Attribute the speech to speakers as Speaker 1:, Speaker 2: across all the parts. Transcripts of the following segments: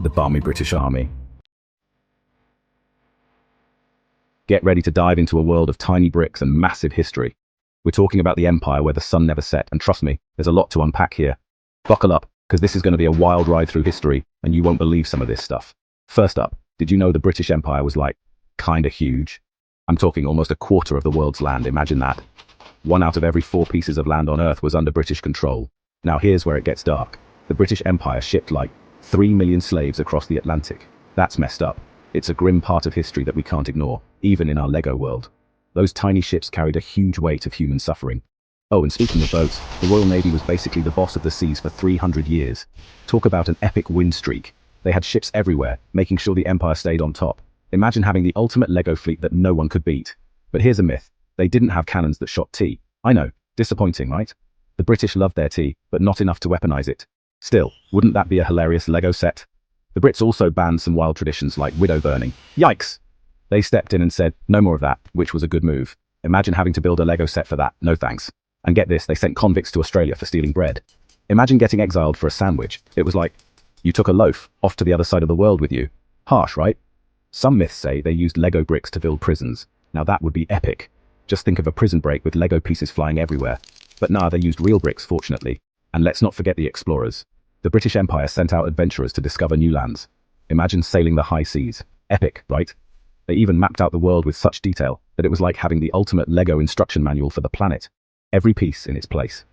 Speaker 1: the Barmy British Army. Get ready to dive into a world of tiny bricks and massive history. We're talking about the empire where the sun never set, and trust me, there's a lot to unpack here. Buckle up, because this is going to be a wild ride through history, and you won't believe some of this stuff. First up, did you know the British Empire was kinda huge? I'm talking almost a quarter of the world's land, imagine that. 1 out of every 4 pieces of land on Earth was under British control. Now here's where it gets dark. The British Empire shipped 3 million slaves across the Atlantic. That's messed up. It's a grim part of history that we can't ignore, even in our Lego world. Those tiny ships carried a huge weight of human suffering. Oh, and speaking of boats, the Royal Navy was basically the boss of the seas for 300 years. Talk about an epic win streak. They had ships everywhere, making sure the empire stayed on top. Imagine having the ultimate Lego fleet that no one could beat. But here's a myth. They didn't have cannons that shot tea. I know, disappointing, right? The British loved their tea, but not enough to weaponize it. Still, wouldn't that be a hilarious Lego set? The Brits also banned some wild traditions like widow burning. Yikes! They stepped in and said, no more of that, which was a good move. Imagine having to build a Lego set for that, no thanks. And get this, they sent convicts to Australia for stealing bread. Imagine getting exiled for a sandwich. It was like, you took a loaf off to the other side of the world with you. Harsh, right? Some myths say they used Lego bricks to build prisons. Now that would be epic. Just think of a prison break with Lego pieces flying everywhere. But nah, they used real bricks, fortunately. And let's not forget the explorers. The British Empire sent out adventurers to discover new lands. Imagine sailing the high seas. Epic, right? They even mapped out the world with such detail that it was like having the ultimate Lego instruction manual for the planet. Every piece in its place.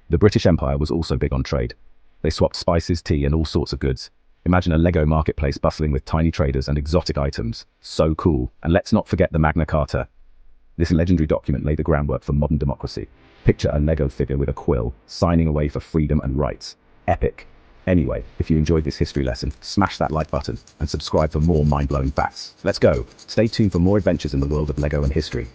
Speaker 1: The British Empire was also big on trade. They swapped spices, tea, and all sorts of goods. Imagine a Lego marketplace bustling with tiny traders and exotic items. So cool. And let's not forget the Magna Carta. This legendary document laid the groundwork for modern democracy. Picture a Lego figure with a quill, signing away for freedom and rights. Epic. Anyway, if you enjoyed this history lesson, smash that like button and subscribe for more mind-blowing facts. Let's go. Stay tuned for more adventures in the world of Lego and history.